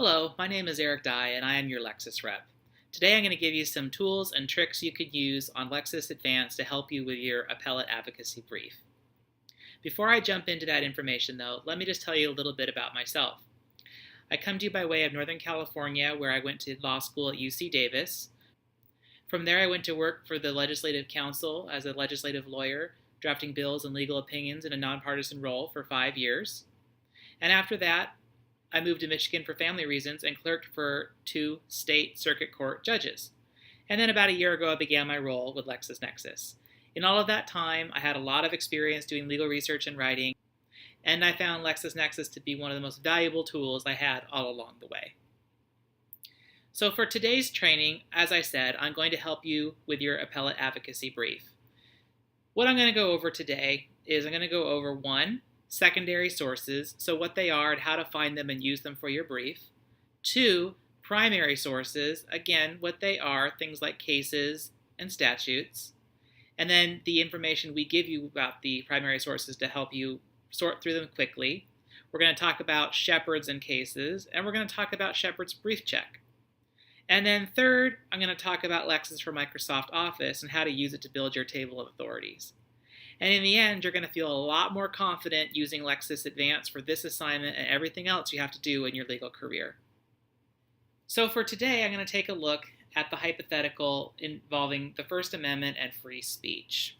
Hello, my name is Eric.dye and I am your Lexis Rep. Today I'm going to give you some tools and tricks you could use on Lexis Advance to help you with your appellate advocacy brief. Before I jump into that information though, let me just tell you a little bit about myself. I come to you by way of Northern California, where I went to law school at UC Davis. From there I went to work for the Legislative Council as a legislative lawyer, drafting bills and legal opinions in a nonpartisan role for 5 years. And after that, I moved to Michigan for family reasons and clerked for 2 state circuit court judges. And then about a year ago, I began my role with LexisNexis. In all of that time, I had a lot of experience doing legal research and writing, and I found LexisNexis to be one of the most valuable tools I had all along the way. So for today's training, as I said, I'm going to help you with your appellate advocacy brief. What I'm going to go over today is I'm going to go over 1, secondary sources, so what they are and how to find them and use them for your brief. 2, primary sources, again, what they are, things like cases and statutes. And then the information we give you about the primary sources to help you sort through them quickly. We're going to talk about Shepards and cases, and we're going to talk about Shepards Brief Check. And then third, I'm going to talk about Lexis for Microsoft Office and how to use it to build your table of authorities. And in the end, you're going to feel a lot more confident using Lexis Advance for this assignment and everything else you have to do in your legal career. So for today, I'm going to take a look at the hypothetical involving the First Amendment and free speech.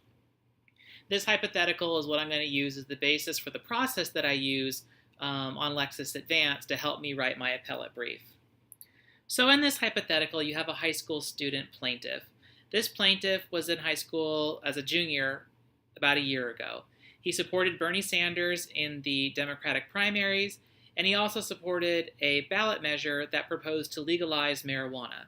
This hypothetical is what I'm going to use as the basis for the process that I use on Lexis Advance to help me write my appellate brief. So in this hypothetical, you have a high school student plaintiff. This plaintiff was in high school as a junior about a year ago. He supported Bernie Sanders in the Democratic primaries, and he also supported a ballot measure that proposed to legalize marijuana.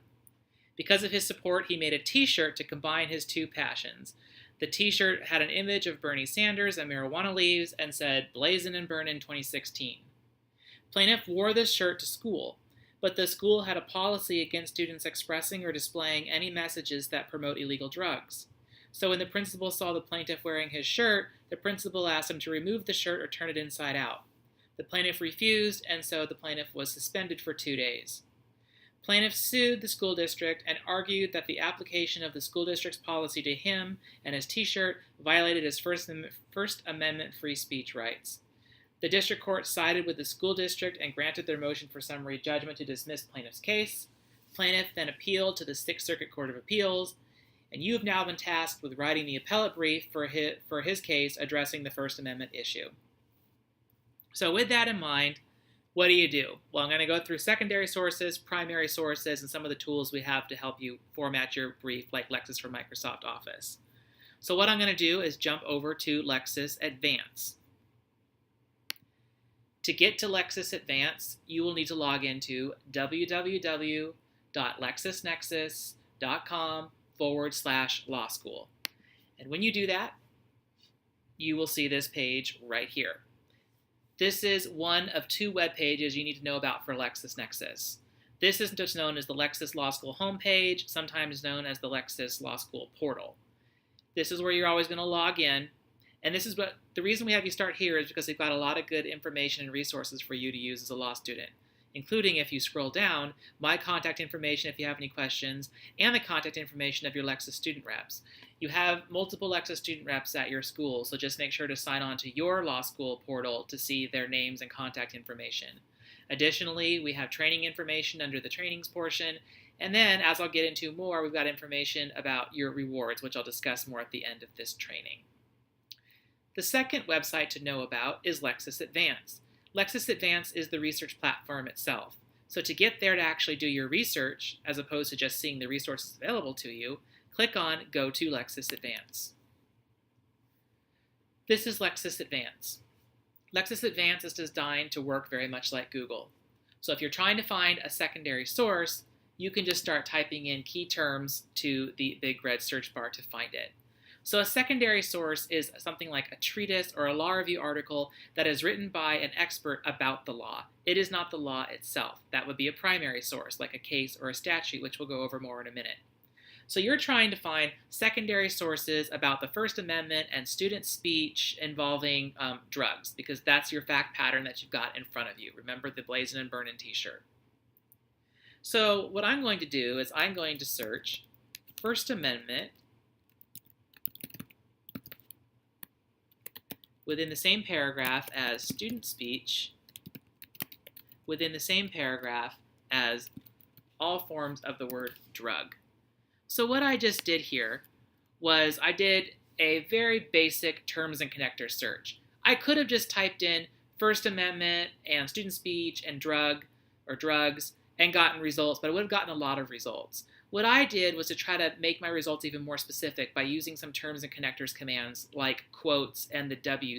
Because of his support, he made a t-shirt to combine his 2 passions. The t-shirt had an image of Bernie Sanders and marijuana leaves and said, "Blazin' and Burnin' 2016. Plaintiff wore this shirt to school, but the school had a policy against students expressing or displaying any messages that promote illegal drugs. So when the principal saw the plaintiff wearing his shirt, the principal asked him to remove the shirt or turn it inside out. The plaintiff refused, and so the plaintiff was suspended for 2 days. Plaintiff sued the school district and argued that the application of the school district's policy to him and his t-shirt violated his First Amendment free speech rights. The district court sided with the school district and granted their motion for summary judgment to dismiss plaintiff's case. Plaintiff then appealed to the 6th Circuit Court of Appeals, and you have now been tasked with writing the appellate brief for his case addressing the First Amendment issue. So with that in mind, what do you do? Well, I'm going to go through secondary sources, primary sources, and some of the tools we have to help you format your brief, like Lexis for Microsoft Office. So what I'm going to do is jump over to Lexis Advance. To get to Lexis Advance, you will need to log into www.lexisnexis.com/law school. And when you do that, you will see this page right here. This is one of 2 web pages you need to know about for LexisNexis. This is just known as the Lexis Law School homepage, sometimes known as the Lexis Law School portal. This is where you're always going to log in. And this is what the reason we have you start here is because we've got a lot of good information and resources for you to use as a law student, including, if you scroll down, my contact information if you have any questions, and the contact information of your Lexis Student Reps. You have multiple Lexis Student Reps at your school, so just make sure to sign on to your law school portal to see their names and contact information. Additionally, we have training information under the trainings portion, and then, as I'll get into more, we've got information about your rewards, which I'll discuss more at the end of this training. The second website to know about is Lexis Advance. Lexis Advance is the research platform itself. So to get there to actually do your research, as opposed to just seeing the resources available to you, click on Go to Lexis Advance. This is Lexis Advance. Lexis Advance is designed to work very much like Google. So if you're trying to find a secondary source, you can just start typing in key terms to the big red search bar to find it. So a secondary source is something like a treatise or a law review article that is written by an expert about the law. It is not the law itself. That would be a primary source, like a case or a statute, which we'll go over more in a minute. So you're trying to find secondary sources about the First Amendment and student speech involving drugs, because that's your fact pattern that you've got in front of you. Remember the Blazin' and Burnin' t-shirt. So what I'm going to do is I'm going to search First Amendment within the same paragraph as student speech, within the same paragraph as all forms of the word drug. So what I just did here was I did a very basic terms and connectors search. I could have just typed in First Amendment and student speech and drug or drugs and gotten results, but I would have gotten a lot of results. What I did was to try to make my results even more specific by using some terms and connectors commands like quotes and the w/.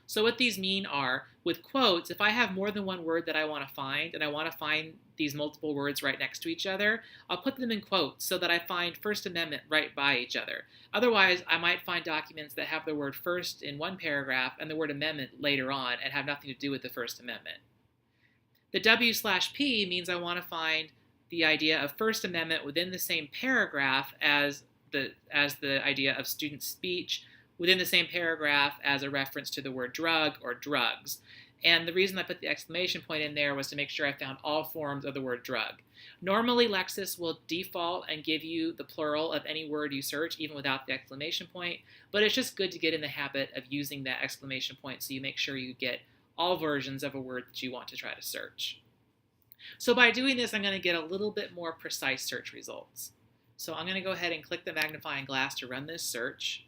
So what these mean are, with quotes, if I have more than one word that I want to find, and I want to find these multiple words right next to each other, I'll put them in quotes so that I find First Amendment right by each other. Otherwise, I might find documents that have the word first in one paragraph and the word amendment later on and have nothing to do with the First Amendment. The w/p means I want to find the idea of First Amendment within the same paragraph as the idea of student speech, within the same paragraph as a reference to the word drug or drugs. And the reason I put the exclamation point in there was to make sure I found all forms of the word drug. Normally, Lexis will default and give you the plural of any word you search, even without the exclamation point, but it's just good to get in the habit of using that exclamation point so you make sure you get all versions of a word that you want to try to search. So by doing this, I'm going to get a little bit more precise search results. So I'm going to go ahead and click the magnifying glass to run this search.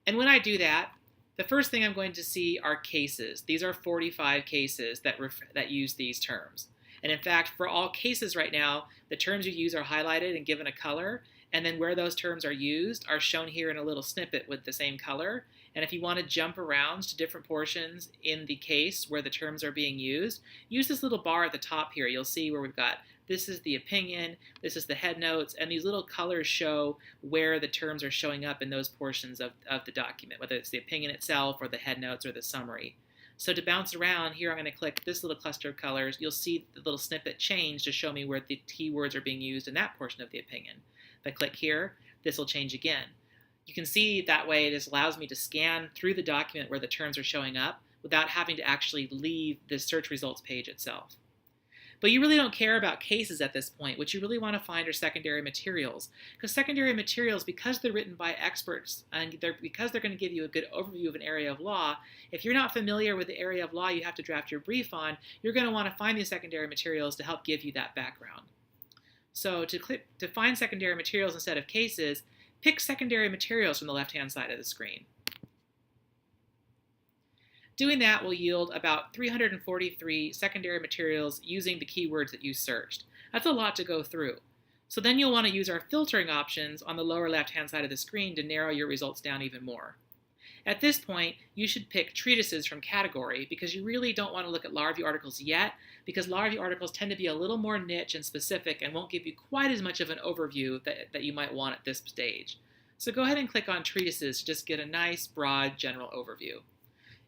And when I do that, the first thing I'm going to see are cases. These are 45 cases that use these terms. And in fact, for all cases right now, the terms you use are highlighted and given a color, and then where those terms are used are shown here in a little snippet with the same color. And if you want to jump around to different portions in the case where the terms are being used, use this little bar at the top here. You'll see where we've got this is the opinion, this is the headnotes, and these little colors show where the terms are showing up in those portions of the document, whether it's the opinion itself or the headnotes or the summary. So to bounce around, here I'm going to click this little cluster of colors. You'll see the little snippet change to show me where the keywords are being used in that portion of the opinion. If I click here, this will change again. You can see that way this allows me to scan through the document where the terms are showing up without having to actually leave the search results page itself. But you really don't care about cases at this point. What you really want to find are secondary materials. Because secondary materials, because they're written by experts and because they're going to give you a good overview of an area of law, if you're not familiar with the area of law you have to draft your brief on, you're going to want to find these secondary materials to help give you that background. So to find secondary materials instead of cases, pick secondary materials from the left-hand side of the screen. Doing that will yield about 343 secondary materials using the keywords that you searched. That's a lot to go through. So then you'll want to use our filtering options on the lower left-hand side of the screen to narrow your results down even more. At this point, you should pick treatises from category because you really don't want to look at law review articles yet, because law review articles tend to be a little more niche and specific and won't give you quite as much of an overview that you might want at this stage. So go ahead and click on treatises to just get a nice, broad, general overview.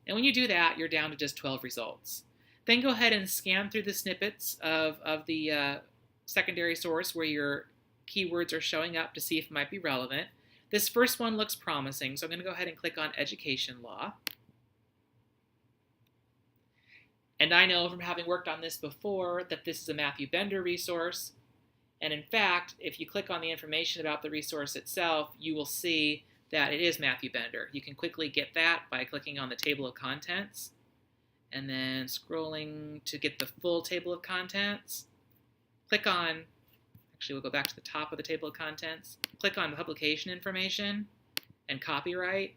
And when you do that, you're down to just 12 results. Then go ahead and scan through the snippets of the secondary source where your keywords are showing up to see if it might be relevant. This first one looks promising, so I'm going to go ahead and click on Education Law. And I know from having worked on this before that this is a Matthew Bender resource. And in fact, if you click on the information about the resource itself, you will see that it is Matthew Bender. You can quickly get that by clicking on the table of contents and then scrolling to get the full table of contents. Click on, actually we'll go back to the top of the table of contents, click on publication information and copyright,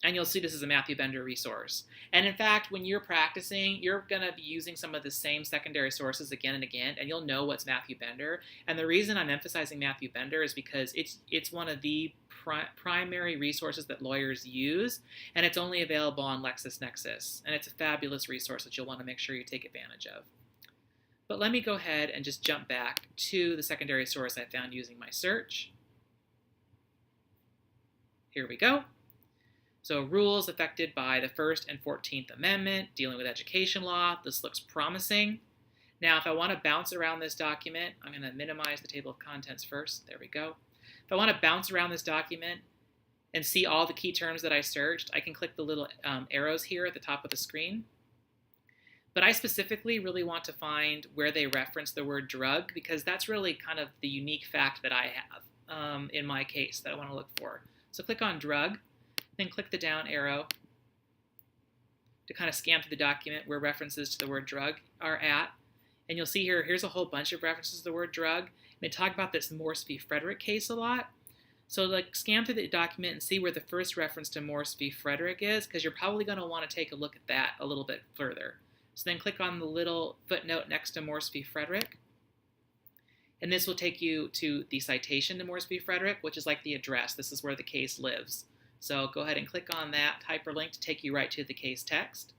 and you'll see this is a Matthew Bender resource. And in fact, when you're practicing, you're going to be using some of the same secondary sources again and again, and you'll know what's Matthew Bender. And the reason I'm emphasizing Matthew Bender is because it's one of the primary resources that lawyers use, and it's only available on LexisNexis. And it's a fabulous resource that you'll want to make sure you take advantage of. But let me go ahead and just jump back to the secondary source I found using my search. Here we go. So rules affected by the First and 14th Amendment, dealing with education law. This looks promising. Now, if I want to bounce around this document, I'm going to minimize the table of contents first. There we go. If I want to bounce around this document and see all the key terms that I searched, I can click the little arrows here at the top of the screen. But I specifically really want to find where they reference the word drug, because that's really kind of the unique fact that I have in my case that I want to look for. So click on drug, then click the down arrow to kind of scan through the document where references to the word drug are at. And you'll see here's a whole bunch of references to the word drug. And they talk about this Morse v. Frederick case a lot. So like scan through the document and see where the first reference to Morse v. Frederick is, because you're probably going to want to take a look at that a little bit further. So then click on the little footnote next to Morse v. Frederick. And this will take you to the citation to Morse v. Frederick, which is like the address. This is where the case lives. So go ahead and click on that hyperlink to take you right to the case text.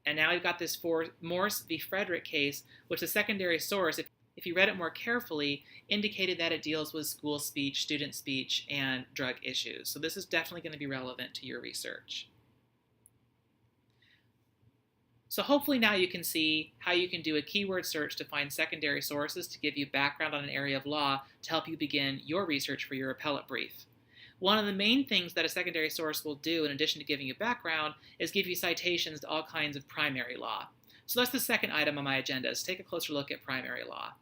And now you've got this Morse v. Frederick case, which the secondary source, if you read it more carefully, indicated that it deals with school speech, student speech, and drug issues. So this is definitely going to be relevant to your research. So hopefully now you can see how you can do a keyword search to find secondary sources to give you background on an area of law to help you begin your research for your appellate brief. One of the main things that a secondary source will do, in addition to giving you background, is give you citations to all kinds of primary law. So that's the second item on my agenda, is take a closer look at primary law.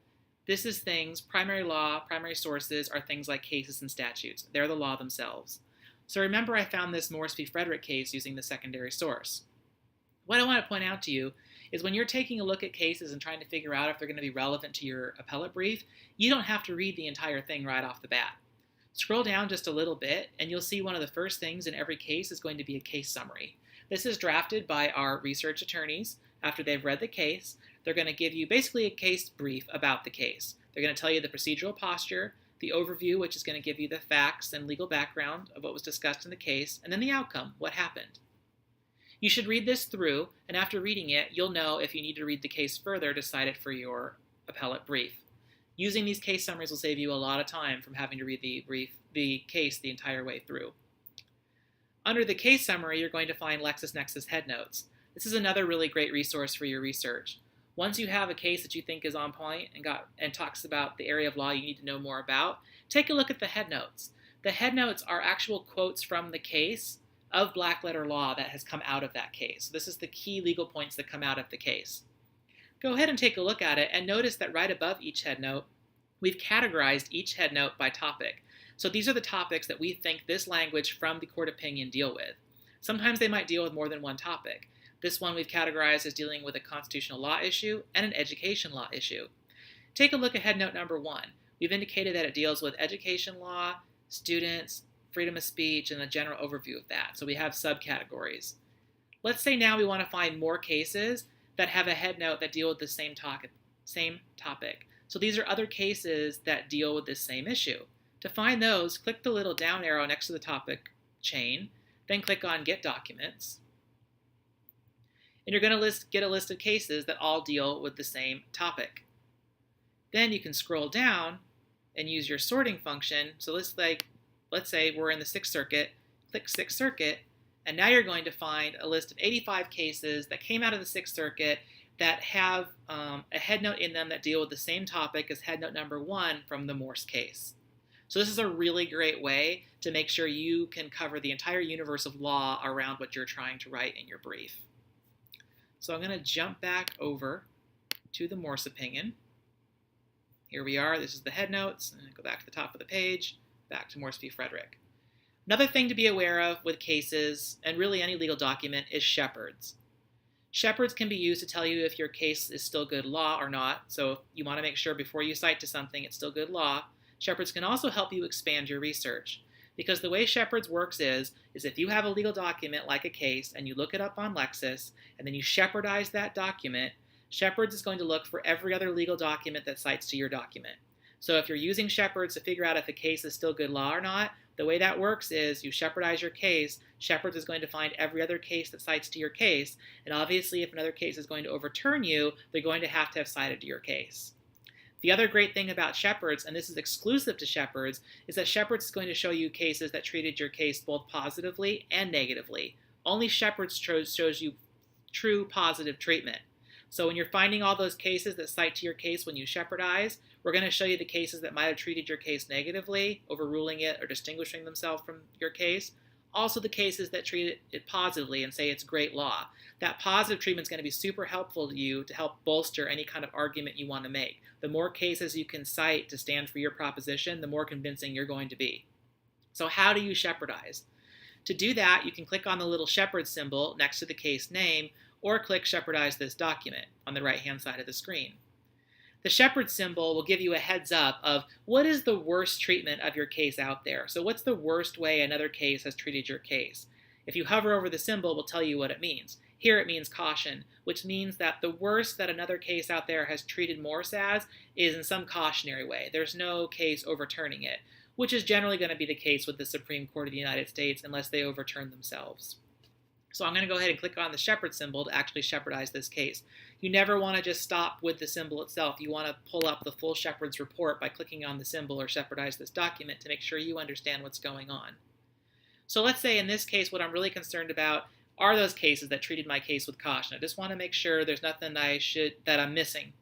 This is primary law, primary sources are things like cases and statutes. They're the law themselves. So remember I found this Morse v. Frederick case using the secondary source. What I want to point out to you is when you're taking a look at cases and trying to figure out if they're going to be relevant to your appellate brief, you don't have to read the entire thing right off the bat. Scroll down just a little bit and you'll see one of the first things in every case is going to be a case summary. This is drafted by our research attorneys. After they've read the case, they're going to give you basically a case brief about the case. They're going to tell you the procedural posture, the overview, which is going to give you the facts and legal background of what was discussed in the case, and then the outcome, what happened. You should read this through, and after reading it, you'll know if you need to read the case further to cite it for your appellate brief. Using these case summaries will save you a lot of time from having to read the case the entire way through. Under the case summary, you're going to find LexisNexis Headnotes. This is another really great resource for your research. Once you have a case that you think is on point and talks about the area of law you need to know more about, take a look at the headnotes. The headnotes are actual quotes from the case of black letter law that has come out of that case. This is the key legal points that come out of the case. Go ahead and take a look at it and notice that right above each headnote, we've categorized each headnote by topic. So these are the topics that we think this language from the court opinion deal with. Sometimes they might deal with more than one topic. This one we've categorized as dealing with a constitutional law issue and an education law issue. Take a look at headnote number 1. We've indicated that it deals with education law, students, freedom of speech, and a general overview of that. So we have subcategories. Let's say now we want to find more cases that have a headnote that deal with the same topic. So these are other cases that deal with this same issue. To find those, click the little down arrow next to the topic chain, then click on Get Documents. And you're going to get a list of cases that all deal with the same topic. Then you can scroll down and use your sorting function. So let's say we're in the 6th Circuit, click 6th Circuit, and now you're going to find a list of 85 cases that came out of the 6th Circuit that have a headnote in them that deal with the same topic as headnote number 1 from the Morse case. So this is a really great way to make sure you can cover the entire universe of law around what you're trying to write in your brief. So I'm going to jump back over to the Morse opinion. Here we are. This is the headnotes. And go back to the top of the page, back to Morse v. Frederick. Another thing to be aware of with cases, and really any legal document, is Shepards. Shepards can be used to tell you if your case is still good law or not. So if you want to make sure before you cite to something it's still good law. Shepards can also help you expand your research. Because the way Shepards works is if you have a legal document like a case and you look it up on Lexis and then you Shepardize that document, Shepards is going to look for every other legal document that cites to your document. So if you're using Shepards to figure out if a case is still good law or not, the way that works is you Shepardize your case, Shepards is going to find every other case that cites to your case, and obviously if another case is going to overturn you, they're going to have cited to your case. The other great thing about Shepards, and this is exclusive to Shepards, is that Shepards is going to show you cases that treated your case both positively and negatively. Only Shepards shows you true positive treatment. So when you're finding all those cases that cite to your case when you Shepardize, we're going to show you the cases that might have treated your case negatively, overruling it or distinguishing themselves from your case. Also the cases that treat it positively and say it's great law. That positive treatment is going to be super helpful to you to help bolster any kind of argument you want to make. The more cases you can cite to stand for your proposition, the more convincing you're going to be. So how do you Shepardize? To do that, you can click on the little Shepherd symbol next to the case name, or click Shepardize this document on the right-hand side of the screen. The Shepherd symbol will give you a heads up of what is the worst treatment of your case out there. So what's the worst way another case has treated your case? If you hover over the symbol, it will tell you what it means. Here it means caution, which means that the worst that another case out there has treated Morse as is in some cautionary way. There's no case overturning it, which is generally going to be the case with the Supreme Court of the United States unless they overturn themselves. So I'm going to go ahead and click on the Shepherd symbol to actually Shepardize this case. You never want to just stop with the symbol itself. You want to pull up the full Shepherd's Report by clicking on the symbol or Shepardize this document to make sure you understand what's going on. So let's say in this case what I'm really concerned about are those cases that treated my case with caution. I just want to make sure there's nothing that I'm missing.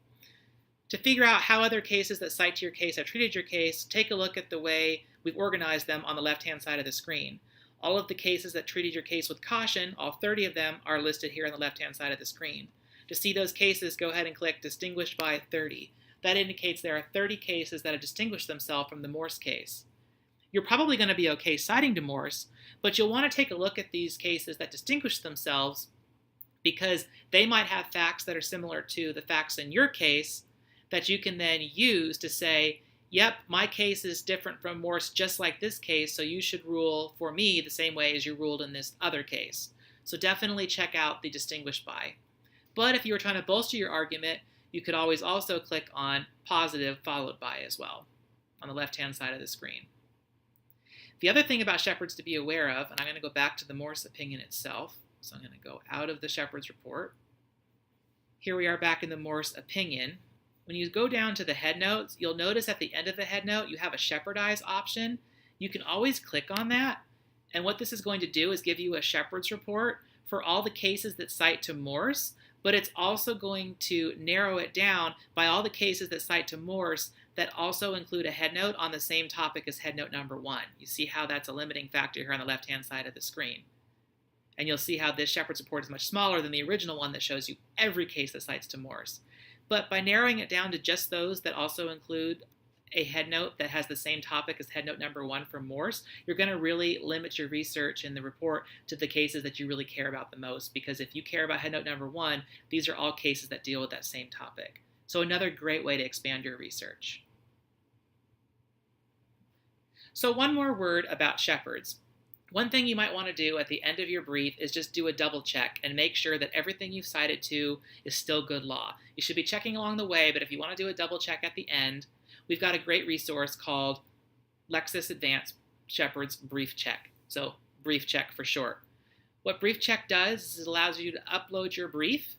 To figure out how other cases that cite to your case have treated your case, take a look at the way we've organized them on the left-hand side of the screen. All of the cases that treated your case with caution, all 30 of them, are listed here on the left-hand side of the screen. To see those cases, go ahead and click Distinguished by 30. That indicates there are 30 cases that have distinguished themselves from the Morse case. You're probably going to be okay citing to Morse, but you'll want to take a look at these cases that distinguish themselves because they might have facts that are similar to the facts in your case that you can then use to say, yep, my case is different from Morse just like this case, so you should rule for me the same way as you ruled in this other case. So definitely check out the distinguished by. But if you were trying to bolster your argument, you could always also click on positive followed by as well on the left-hand side of the screen. The other thing about Shepards to be aware of, and I'm going to go back to the Morse opinion itself, so I'm going to go out of the Shepards Report. Here we are back in the Morse opinion. When you go down to the Headnotes, you'll notice at the end of the Headnote you have a Shepardize option. You can always click on that, and what this is going to do is give you a Shepards Report for all the cases that cite to Morse, but it's also going to narrow it down by all the cases that cite to Morse that also include a headnote on the same topic as headnote number 1. You see how that's a limiting factor here on the left-hand side of the screen. And you'll see how this Shepards Report is much smaller than the original one that shows you every case that cites to Morse. But by narrowing it down to just those that also include a headnote that has the same topic as headnote number 1 for Morse, you're going to really limit your research in the report to the cases that you really care about the most, because if you care about headnote number 1, these are all cases that deal with that same topic. So another great way to expand your research. So one more word about Shepards. One thing you might want to do at the end of your brief is just do a double check and make sure that everything you've cited to is still good law. You should be checking along the way, but if you want to do a double check at the end, we've got a great resource called Lexis Advance Shepards Brief Check. So Brief Check for short. What Brief Check does is it allows you to upload your brief,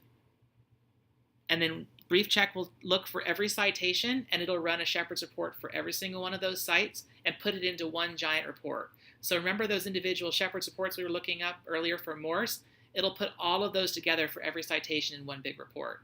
and then Brief Check will look for every citation, and it'll run a Shepards Report for every single one of those sites and put it into one giant report. So remember those individual Shepards Reports we were looking up earlier for Morse? It'll put all of those together for every citation in one big report.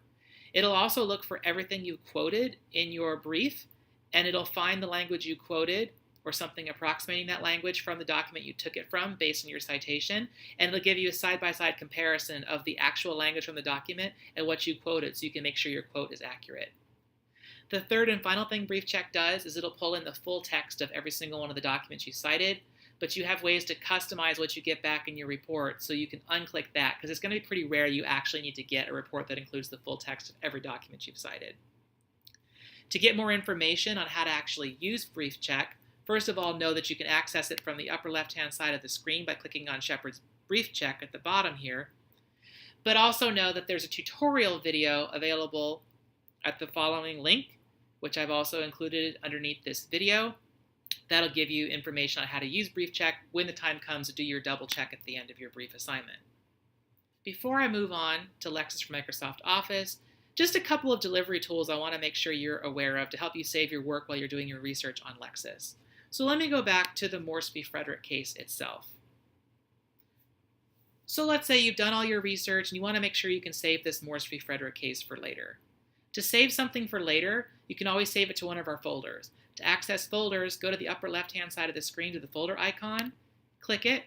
It'll also look for everything you quoted in your brief, and it'll find the language you quoted or something approximating that language from the document you took it from based on your citation, and it'll give you a side-by-side comparison of the actual language from the document and what you quoted so you can make sure your quote is accurate. The third and final thing Brief Check does is it'll pull in the full text of every single one of the documents you cited, but you have ways to customize what you get back in your report, so you can unclick that, because it's going to be pretty rare you actually need to get a report that includes the full text of every document you've cited. To get more information on how to actually use Brief Check, first of all, know that you can access it from the upper left-hand side of the screen by clicking on Shepards Brief Check at the bottom here, but also know that there's a tutorial video available at the following link, which I've also included underneath this video. That'll give you information on how to use Brief Check when the time comes to do your double check at the end of your brief assignment. Before I move on to Lexis for Microsoft Office, just a couple of delivery tools I want to make sure you're aware of to help you save your work while you're doing your research on Lexis. So let me go back to the Morse v. Frederick case itself. So let's say you've done all your research and you want to make sure you can save this Morse v. Frederick case for later. To save something for later, you can always save it to one of our folders. To access folders, go to the upper left-hand side of the screen to the folder icon, click it,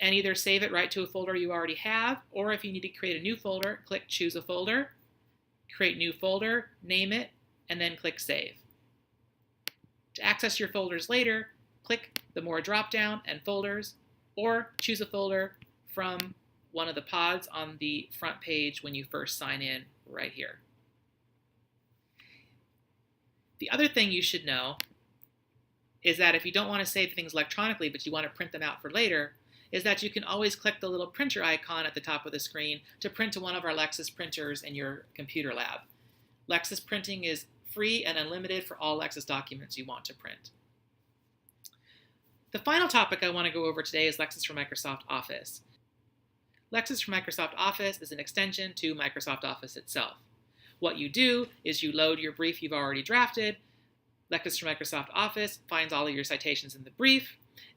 and either save it right to a folder you already have, or if you need to create a new folder, click Choose a Folder, create New Folder, name it, and then click Save. To access your folders later, click the More drop-down and Folders, or choose a folder from one of the pods on the front page when you first sign in right here. The other thing you should know is that if you don't want to save things electronically but you want to print them out for later, is that you can always click the little printer icon at the top of the screen to print to one of our Lexis printers in your computer lab. Lexis printing is free and unlimited for all Lexis documents you want to print. The final topic I want to go over today is Lexis for Microsoft Office. Lexis for Microsoft Office is an extension to Microsoft Office itself. What you do is you load your brief you've already drafted. Lexis for Microsoft Office finds all of your citations in the brief,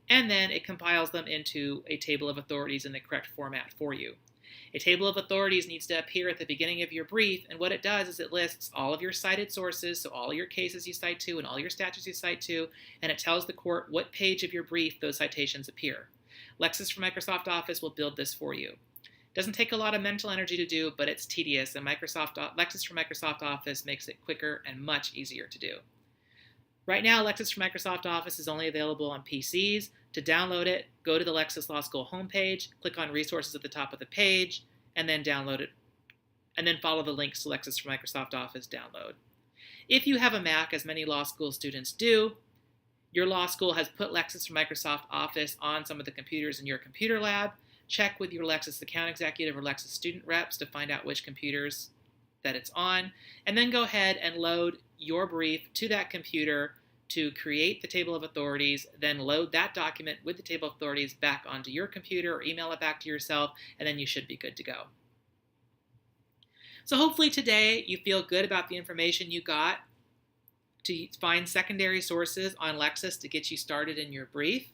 and then it compiles them into a table of authorities in the correct format for you. A table of authorities needs to appear at the beginning of your brief, and what it does is it lists all of your cited sources, so all your cases you cite to and all your statutes you cite to, and it tells the court what page of your brief those citations appear. Lexis for Microsoft Office will build this for you. It doesn't take a lot of mental energy to do, but it's tedious, and Lexis for Microsoft Office makes it quicker and much easier to do. Right now, Lexis for Microsoft Office is only available on PCs. To download it, go to the Lexis Law School homepage, click on Resources at the top of the page, and then download it, and then follow the links to Lexis for Microsoft Office download. If you have a Mac, as many law school students do, your law school has put Lexis for Microsoft Office on some of the computers in your computer lab. Check with your Lexis account executive or Lexis Student Reps to find out which computers that it's on, and then go ahead and load your brief to that computer to create the table of authorities, then load that document with the table of authorities back onto your computer or email it back to yourself, and then you should be good to go. So hopefully today you feel good about the information you got to find secondary sources on Lexis to get you started in your brief,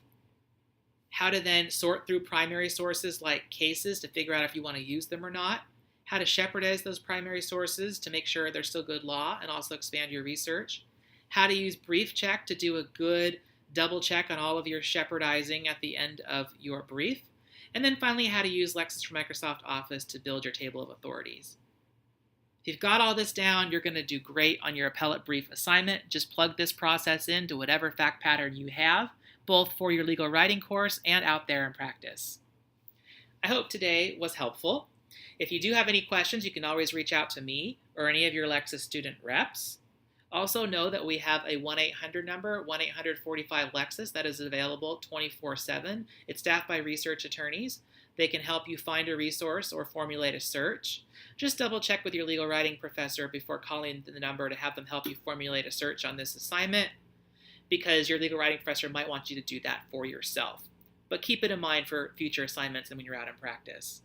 how to then sort through primary sources like cases to figure out if you want to use them or not, how to shepardize those primary sources to make sure they're still good law and also expand your research, how to use brief check to do a good double check on all of your shepardizing at the end of your brief, and then finally how to use Lexis for Microsoft Office to build your table of authorities. If you've got all this down, you're going to do great on your appellate brief assignment. Just plug this process into whatever fact pattern you have, both for your legal writing course and out there in practice. I hope today was helpful. If you do have any questions, you can always reach out to me or any of your Lexis student reps. Also know that we have a 1-800 number, 1-800-45-LEXIS, that is available 24/7. It's staffed by research attorneys. They can help you find a resource or formulate a search. Just double check with your legal writing professor before calling the number to have them help you formulate a search on this assignment, because your legal writing professor might want you to do that for yourself. But keep it in mind for future assignments and when you're out in practice.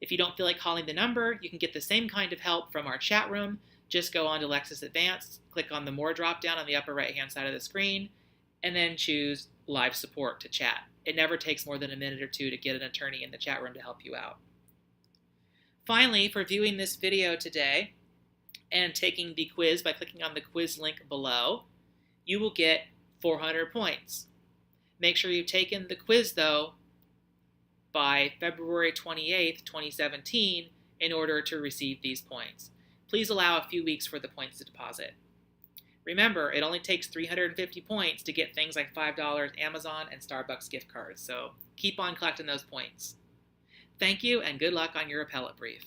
If you don't feel like calling the number, you can get the same kind of help from our chat room. Just go on to Lexis Advance, click on the More drop-down on the upper right-hand side of the screen, and then choose Live Support to chat. It never takes more than a minute or two to get an attorney in the chat room to help you out. Finally, for viewing this video today and taking the quiz by clicking on the quiz link below, you will get 400 points. Make sure you've taken the quiz, though, by February 28th, 2017, in order to receive these points. Please allow a few weeks for the points to deposit. Remember, it only takes 350 points to get things like $5 Amazon and Starbucks gift cards, so keep on collecting those points. Thank you, and good luck on your appellate brief.